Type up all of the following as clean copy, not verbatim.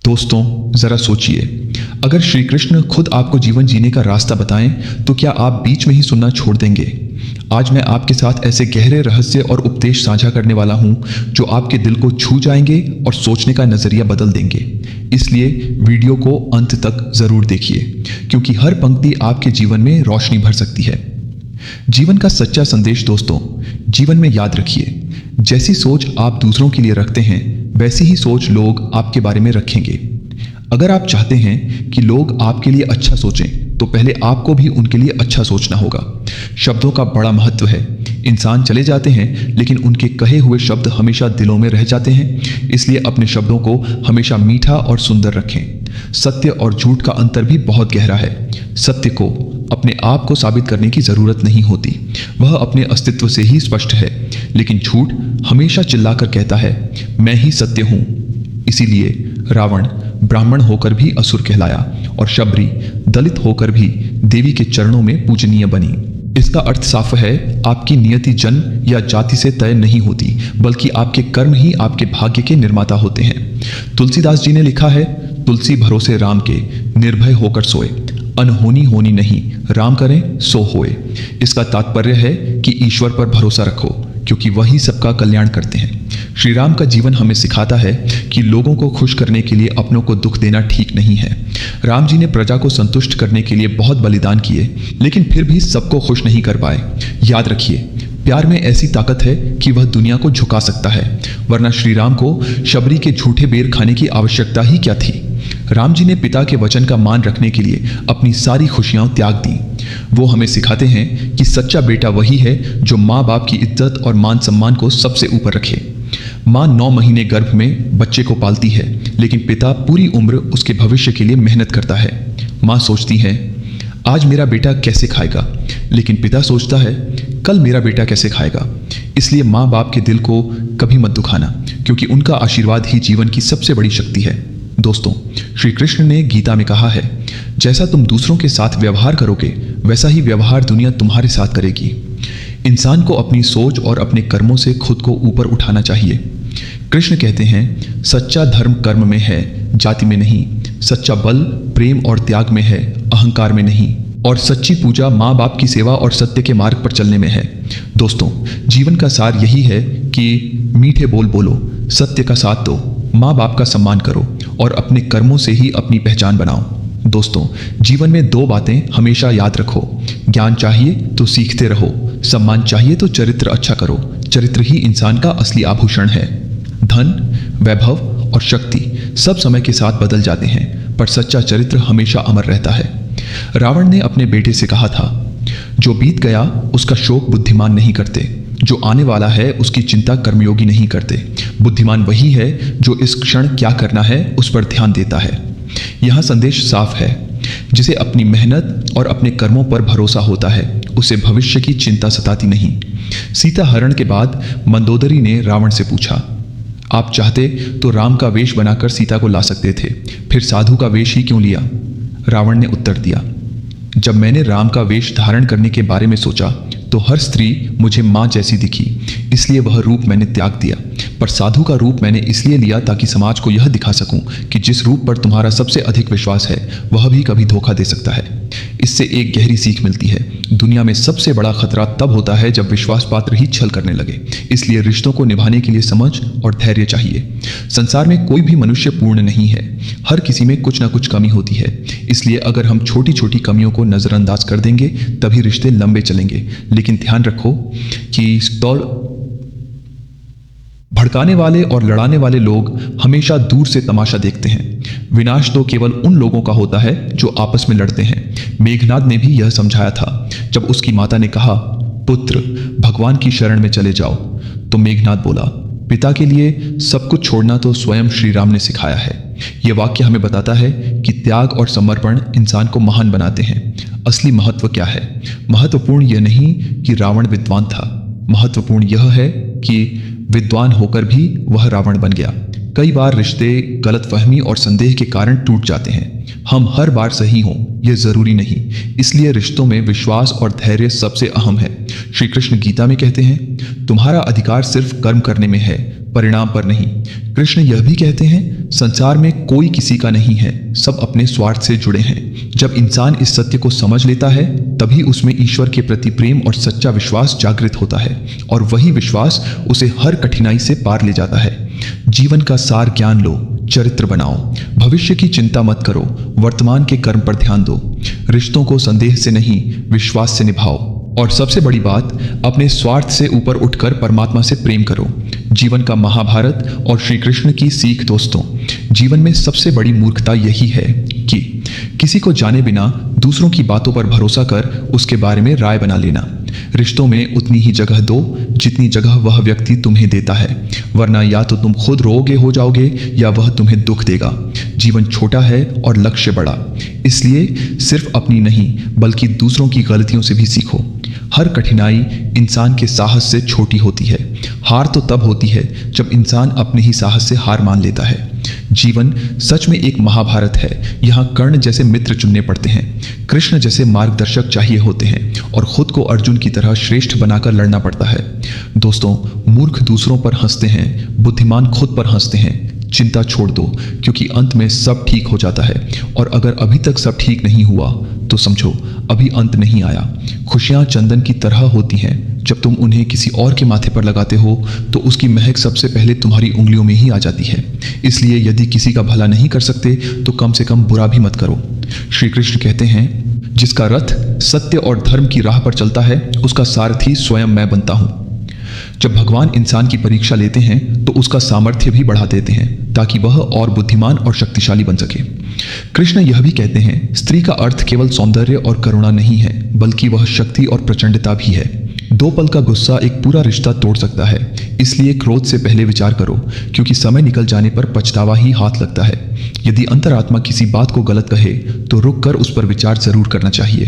दोस्तों, जरा सोचिए, अगर श्री कृष्ण खुद आपको जीवन जीने का रास्ता बताएं तो क्या आप बीच में ही सुनना छोड़ देंगे? आज मैं आपके साथ ऐसे गहरे रहस्य और उपदेश साझा करने वाला हूं जो आपके दिल को छू जाएंगे और सोचने का नजरिया बदल देंगे। इसलिए वीडियो को अंत तक जरूर देखिए, क्योंकि हर पंक्ति आपके जीवन में रोशनी भर सकती है। जीवन का सच्चा संदेश दोस्तों, जीवन में याद रखिए, जैसी सोच आप दूसरों के लिए रखते हैं वैसी ही सोच लोग आपके बारे में रखेंगे। अगर आप चाहते हैं कि लोग आपके लिए अच्छा सोचें तो पहले आपको भी उनके लिए अच्छा सोचना होगा। शब्दों का बड़ा महत्व है। इंसान चले जाते हैं लेकिन उनके कहे हुए शब्द हमेशा दिलों में रह जाते हैं। इसलिए अपने शब्दों को हमेशा मीठा और सुंदर रखें। सत्य और झूठ का अंतर भी बहुत गहरा है। सत्य को अपने आप को साबित करने की जरूरत नहीं होती, वह अपने अस्तित्व से ही स्पष्ट है। लेकिन झूठ हमेशा चिल्लाकर कहता है, मैं ही सत्य हूं। इसीलिए रावण ब्राह्मण होकर भी असुर कहलाया और शबरी दलित होकर भी देवी के चरणों में पूजनीय बनी। इसका अर्थ साफ है, आपकी नियति जन्म या जाति से तय नहीं होती, बल्कि आपके कर्म ही आपके भाग्य के निर्माता होते हैं। तुलसीदास जी ने लिखा है, तुलसी भरोसे राम के, निर्भय होकर सोए, अनहोनी होनी नहीं, राम करें सो होए। इसका तात्पर्य है कि ईश्वर पर भरोसा रखो, क्योंकि वही सबका कल्याण करते हैं। श्री राम का जीवन हमें सिखाता है कि लोगों को खुश करने के लिए अपनों को दुख देना ठीक नहीं है। राम जी ने प्रजा को संतुष्ट करने के लिए बहुत बलिदान किए, लेकिन फिर भी सबको खुश नहीं कर पाए। याद रखिए, प्यार में ऐसी ताकत है कि वह दुनिया को झुका सकता है, वरना श्री राम को शबरी के झूठे बेर खाने की आवश्यकता ही क्या थी। राम जी ने पिता के वचन का मान रखने के लिए अपनी सारी खुशियां त्याग दी। वो हमें सिखाते हैं कि सच्चा बेटा वही है जो माँ बाप की इज्जत और मान सम्मान को सबसे ऊपर रखे। माँ 9 महीने गर्भ में बच्चे को पालती है, लेकिन पिता पूरी उम्र उसके भविष्य के लिए मेहनत करता है। माँ सोचती है, आज मेरा बेटा कैसे खाएगा, लेकिन पिता सोचता है, कल मेरा बेटा कैसे खाएगा। इसलिए माँ बाप के दिल को कभी मत दुखाना, क्योंकि उनका आशीर्वाद ही जीवन की सबसे बड़ी शक्ति है। दोस्तों, श्री कृष्ण ने गीता में कहा है, जैसा तुम दूसरों के साथ व्यवहार करोगे वैसा ही व्यवहार दुनिया तुम्हारे साथ करेगी। इंसान को अपनी सोच और अपने कर्मों से खुद को ऊपर उठाना चाहिए। कृष्ण कहते हैं, सच्चा धर्म कर्म में है, जाति में नहीं। सच्चा बल प्रेम और त्याग में है, अहंकार में नहीं। और सच्ची पूजा माँ बाप की सेवा और सत्य के मार्ग पर चलने में है। दोस्तों, जीवन का सार यही है कि मीठे बोल बोलो, सत्य का साथ दो, माँ बाप का सम्मान करो और अपने कर्मों से ही अपनी पहचान बनाओ। दोस्तों, जीवन में 2 बातें हमेशा याद रखो, ज्ञान चाहिए तो सीखते रहो, सम्मान चाहिए तो चरित्र अच्छा करो। चरित्र ही इंसान का असली आभूषण है। धन, वैभव और शक्ति सब समय के साथ बदल जाते हैं, पर सच्चा चरित्र हमेशा अमर रहता है। रावण ने अपने बेटे से कहा था, जो बीत गया उसका शोक बुद्धिमान नहीं करते, जो आने वाला है उसकी चिंता कर्मयोगी नहीं करते। बुद्धिमान वही है जो इस क्षण क्या करना है उस पर ध्यान देता है। यह संदेश साफ है, जिसे अपनी मेहनत और अपने कर्मों पर भरोसा होता है उसे भविष्य की चिंता सताती नहीं। सीता हरण के बाद मंदोदरी ने रावण से पूछा, आप चाहते तो राम का वेश बनाकर सीता को ला सकते थे, फिर साधु का वेश ही क्यों लिया? रावण ने उत्तर दिया, जब मैंने राम का वेश धारण करने के बारे में सोचा तो हर स्त्री मुझे माँ जैसी दिखी, इसलिए वह रूप मैंने त्याग दिया। पर साधु का रूप मैंने इसलिए लिया ताकि समाज को यह दिखा सकूं कि जिस रूप पर तुम्हारा सबसे अधिक विश्वास है वह भी कभी धोखा दे सकता है। इससे एक गहरी सीख मिलती है, दुनिया में सबसे बड़ा खतरा तब होता है जब विश्वास पात्र ही छल करने लगे। इसलिए रिश्तों को निभाने के लिए समझ और धैर्य चाहिए। संसार में कोई भी मनुष्य पूर्ण नहीं है, हर किसी में कुछ ना कुछ कमी होती है। इसलिए अगर हम छोटी छोटी कमियों को नज़रअंदाज कर देंगे तभी रिश्ते लंबे चलेंगे। लेकिन ध्यान रखो कि भड़काने वाले और लड़ाने वाले लोग हमेशा दूर से तमाशा देखते हैं। विनाश तो केवल उन लोगों का होता है जो आपस में लड़ते हैं। मेघनाद ने भी यह समझाया था, जब उसकी माता ने कहा, पुत्र भगवान की शरण में चले जाओ, तो मेघनाद बोला, पिता के लिए सब कुछ छोड़ना तो स्वयं श्री राम ने सिखाया है। यह वाक्य हमें बताता है कि त्याग और समर्पण इंसान को महान बनाते हैं। असली महत्व क्या है? महत्वपूर्ण यह नहीं कि रावण विद्वान था, महत्वपूर्ण यह है कि विद्वान होकर भी वह रावण बन गया। कई बार रिश्ते गलतफहमी और संदेह के कारण टूट जाते हैं। हम हर बार सही हों यह जरूरी नहीं, इसलिए रिश्तों में विश्वास और धैर्य सबसे अहम है। श्री कृष्ण गीता में कहते हैं, तुम्हारा अधिकार सिर्फ कर्म करने में है, परिणाम पर नहीं। कृष्ण यह भी कहते हैं, संसार में कोई किसी का नहीं है, सब अपने स्वार्थ से जुड़े हैं। जब इंसान इस सत्य को समझ लेता है तभी उसमें ईश्वर के प्रति प्रेम और सच्चा विश्वास जागृत होता है, और वही विश्वास उसे हर कठिनाई से पार ले जाता है। जीवन का सार ज्ञान लो, चरित्र बनाओ, भविष्य की चिंता मत करो, वर्तमान के कर्म पर ध्यान दो, रिश्तों को संदेह से नहीं विश्वास से निभाओ, और सबसे बड़ी बात, अपने स्वार्थ से ऊपर उठकर परमात्मा से प्रेम करो। जीवन का महाभारत और श्री कृष्ण की सीख। दोस्तों, जीवन में सबसे बड़ी मूर्खता यही है कि किसी को जाने बिना दूसरों की बातों पर भरोसा कर उसके बारे में राय बना लेना। रिश्तों में उतनी ही जगह दो जितनी जगह वह व्यक्ति तुम्हें देता है, वरना या तो तुम खुद रोगे हो जाओगे या वह तुम्हें दुख देगा। जीवन छोटा है और लक्ष्य बड़ा, इसलिए सिर्फ अपनी नहीं बल्कि दूसरों की गलतियों से भी सीखो। हर कठिनाई इंसान के साहस से छोटी होती है। हार तो तब होती है जब इंसान अपने ही साहस से हार मान लेता है। जीवन सच में एक महाभारत है। यहाँ कर्ण जैसे मित्र चुनने पड़ते हैं, कृष्ण जैसे मार्गदर्शक चाहिए होते हैं, और खुद को अर्जुन की तरह श्रेष्ठ बनाकर लड़ना पड़ता है। दोस्तों, मूर्ख दूसरों पर हंसते हैं, बुद्धिमान खुद पर हंसते हैं। चिंता छोड़ दो, क्योंकि अंत में सब ठीक हो जाता है, और अगर अभी तक सब ठीक नहीं हुआ तो समझो अभी अंत नहीं आया। खुशियां चंदन की तरह होती हैं, जब तुम उन्हें किसी और के माथे पर लगाते हो तो उसकी महक सबसे पहले तुम्हारी उंगलियों में ही आ जाती है। इसलिए यदि किसी का भला नहीं कर सकते तो कम से कम बुरा भी मत करो। श्री कृष्ण कहते हैं, जिसका रथ सत्य और धर्म की राह पर चलता है उसका सारथी स्वयं मैं बनता हूं। जब भगवान इंसान की परीक्षा लेते हैं तो उसका सामर्थ्य भी बढ़ा देते हैं ताकि वह और बुद्धिमान और शक्तिशाली बन सके। कृष्ण यह भी कहते हैं, स्त्री का अर्थ केवल सौंदर्य और करुणा नहीं है बल्कि वह शक्ति और प्रचंडता भी है। 2 पल का गुस्सा एक पूरा रिश्ता तोड़ सकता है, इसलिए क्रोध से पहले विचार करो, क्योंकि समय निकल जाने पर पछतावा ही हाथ लगता है। यदि अंतरात्मा किसी बात को गलत कहे तो रुक कर उस पर विचार जरूर करना चाहिए,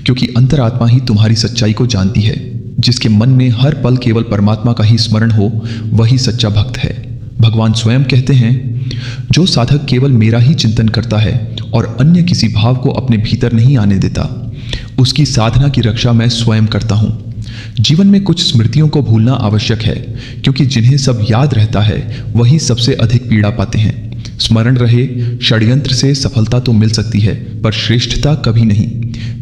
क्योंकि अंतरात्मा ही तुम्हारी सच्चाई को जानती है। जिसके मन में हर पल केवल परमात्मा का ही स्मरण हो वही सच्चा भक्त है। भगवान स्वयं कहते हैं, जो साधक केवल मेरा ही चिंतन करता है और अन्य किसी भाव को अपने भीतर नहीं आने देता, उसकी साधना की रक्षा मैं स्वयं करता हूँ। जीवन में कुछ स्मृतियों को भूलना आवश्यक है, क्योंकि जिन्हें सब याद रहता है वही सबसे अधिक पीड़ा पाते हैं। स्मरण रहे, षड्यंत्र से सफलता तो मिल सकती है पर श्रेष्ठता कभी नहीं।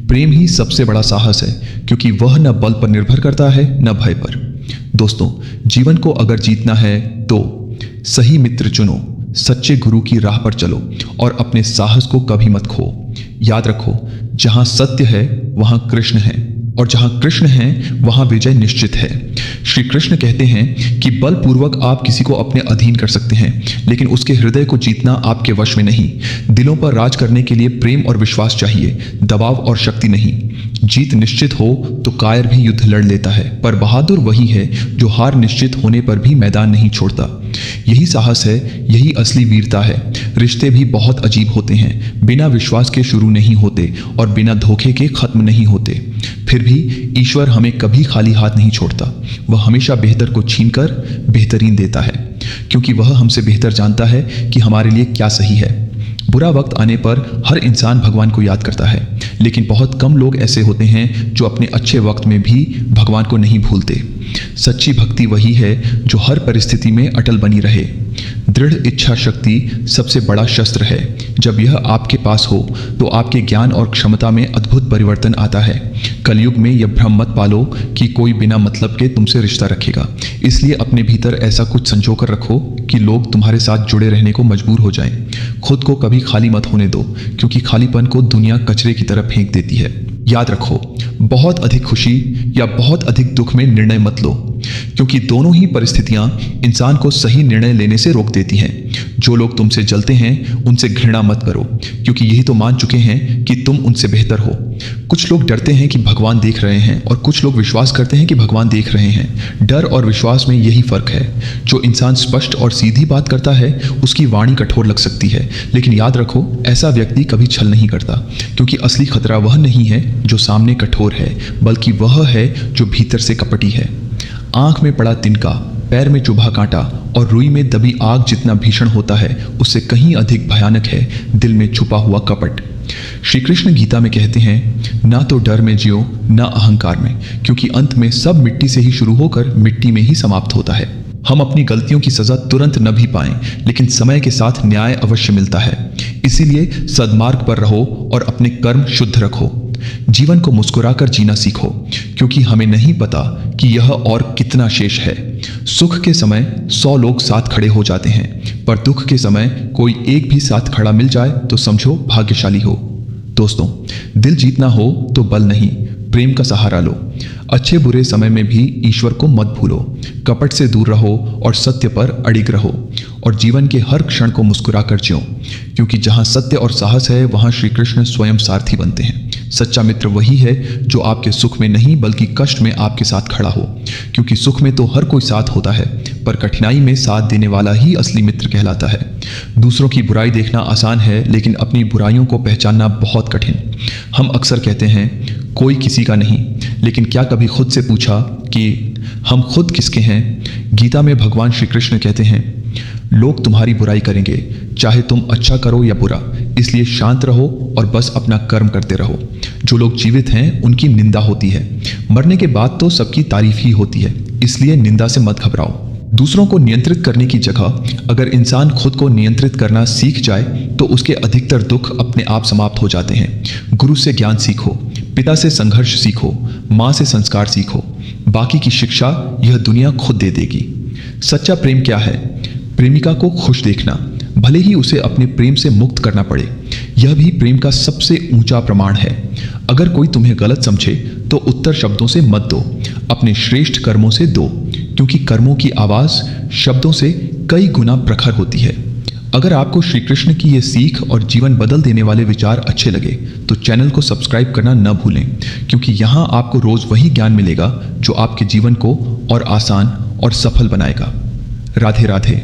प्रेम ही सबसे बड़ा साहस है, क्योंकि वह न बल पर निर्भर करता है न भय पर। दोस्तों, जीवन को अगर जीतना है तो सही मित्र चुनो, सच्चे गुरु की राह पर चलो और अपने साहस को कभी मत खो। याद रखो, जहां सत्य है वहां कृष्ण है, और जहां कृष्ण है वहां विजय निश्चित है। श्री कृष्ण कहते हैं कि बलपूर्वक आप किसी को अपने अधीन कर सकते हैं, लेकिन उसके हृदय को जीतना आपके वश में नहीं। दिलों पर राज करने के लिए प्रेम और विश्वास चाहिए, दबाव और शक्ति नहीं। जीत निश्चित हो तो कायर भी युद्ध लड़ लेता है, पर बहादुर वही है जो हार निश्चित होने पर भी मैदान नहीं छोड़ता। यही साहस है, यही असली वीरता है। रिश्ते भी बहुत अजीब होते हैं, बिना विश्वास के शुरू नहीं होते और बिना धोखे के खत्म नहीं होते। फिर भी ईश्वर हमें कभी खाली हाथ नहीं छोड़ता। वह हमेशा बेहतर को छीनकर बेहतरीन देता है, क्योंकि वह हमसे बेहतर जानता है कि हमारे लिए क्या सही है। बुरा वक्त आने पर हर इंसान भगवान को याद करता है, लेकिन बहुत कम लोग ऐसे होते हैं जो अपने अच्छे वक्त में भी भगवान को नहीं भूलते। सच्ची भक्ति वही है जो हर परिस्थिति में अटल बनी रहे। दृढ़ इच्छा शक्ति सबसे बड़ा शस्त्र है। जब यह आपके पास हो तो आपके ज्ञान और क्षमता में अद्भुत परिवर्तन आता है। कलयुग में यह भ्रम मत पालो कि कोई बिना मतलब के तुमसे रिश्ता रखेगा। इसलिए अपने भीतर ऐसा कुछ संजो कर रखो कि लोग तुम्हारे साथ जुड़े रहने को मजबूर हो जाएं। खुद को कभी खाली मत होने दो, क्योंकि खालीपन को दुनिया कचरे की तरफ फेंक देती है। याद रखो, बहुत अधिक खुशी या बहुत अधिक दुख में निर्णय मत लो, क्योंकि दोनों ही परिस्थितियां इंसान को सही निर्णय लेने से रोक देती हैं। जो लोग तुमसे जलते हैं उनसे घृणा मत करो, क्योंकि यही तो मान चुके हैं कि तुम उनसे बेहतर हो। कुछ लोग डरते हैं कि भगवान देख रहे हैं और कुछ लोग विश्वास करते हैं कि भगवान देख रहे हैं। डर और विश्वास में यही फर्क है। जो इंसान स्पष्ट और सीधी बात करता है उसकी वाणी कठोर लग सकती है, लेकिन याद रखो, ऐसा व्यक्ति कभी छल नहीं करता, क्योंकि असली खतरा वह नहीं है जो सामने कठोर है, बल्कि वह है जो भीतर से कपटी है। आंख में पड़ा तिनका, पैर में चुभा कांटा और रुई में दबी आग जितना भीषण होता है, उससे कहीं अधिक भयानक है दिल में छुपा हुआ कपट। श्री कृष्ण गीता में कहते हैं, ना तो डर में जियो ना अहंकार में, क्योंकि अंत में सब मिट्टी से ही शुरू होकर मिट्टी में ही समाप्त होता है। हम अपनी गलतियों की सजा तुरंत न भी पाएं, लेकिन समय के साथ न्याय अवश्य मिलता है। इसीलिए सद्मार्ग पर रहो और अपने कर्म शुद्ध रखो। जीवन को मुस्कुराकर जीना सीखो, क्योंकि हमें नहीं पता कि यह और कितना शेष है। सुख के समय 100 लोग साथ खड़े हो जाते हैं, पर दुख के समय कोई एक भी साथ खड़ा मिल जाए तो समझो भाग्यशाली हो। दोस्तों, दिल जीतना हो तो बल नहीं, प्रेम का सहारा लो। अच्छे बुरे समय में भी ईश्वर को मत भूलो। कपट से दूर रहो और सत्य पर अडिग रहो, और जीवन के हर क्षण को मुस्कुरा कर जियो, क्योंकि जहाँ सत्य और साहस है वहाँ श्री कृष्ण स्वयं सारथी बनते हैं। सच्चा मित्र वही है जो आपके सुख में नहीं बल्कि कष्ट में आपके साथ खड़ा हो, क्योंकि सुख में तो हर कोई साथ होता है, पर कठिनाई में साथ देने वाला ही असली मित्र कहलाता है। दूसरों की बुराई देखना आसान है, लेकिन अपनी बुराइयों को पहचानना बहुत कठिन। हम अक्सर कहते हैं कोई किसी का नहीं, लेकिन क्या कभी खुद से पूछा कि हम खुद किसके हैं? गीता में भगवान श्री कृष्ण कहते हैं, लोग तुम्हारी बुराई करेंगे, चाहे तुम अच्छा करो या बुरा, इसलिए शांत रहो और बस अपना कर्म करते रहो। जो लोग जीवित हैं उनकी निंदा होती है, मरने के बाद तो सबकी तारीफ ही होती है, इसलिए निंदा से मत घबराओ। दूसरों को नियंत्रित करने की जगह अगर इंसान खुद को नियंत्रित करना सीख जाए तो उसके अधिकतर दुख अपने आप समाप्त हो जाते हैं। गुरु से ज्ञान सीखो, पिता से संघर्ष सीखो, माँ से संस्कार सीखो, बाकी की शिक्षा यह दुनिया खुद दे देगी। सच्चा प्रेम क्या है? प्रेमिका को खुश देखना, भले ही उसे अपने प्रेम से मुक्त करना पड़े, यह भी प्रेम का सबसे ऊंचा प्रमाण है। अगर कोई तुम्हें गलत समझे तो उत्तर शब्दों से मत दो, अपने श्रेष्ठ कर्मों से दो, क्योंकि कर्मों की आवाज़ शब्दों से कई गुना प्रखर होती है। अगर आपको श्री कृष्ण की ये सीख और जीवन बदल देने वाले विचार अच्छे लगे तो चैनल को सब्सक्राइब करना न भूलें, क्योंकि यहाँ आपको रोज़ वही ज्ञान मिलेगा जो आपके जीवन को और आसान और सफल बनाएगा। राधे राधे।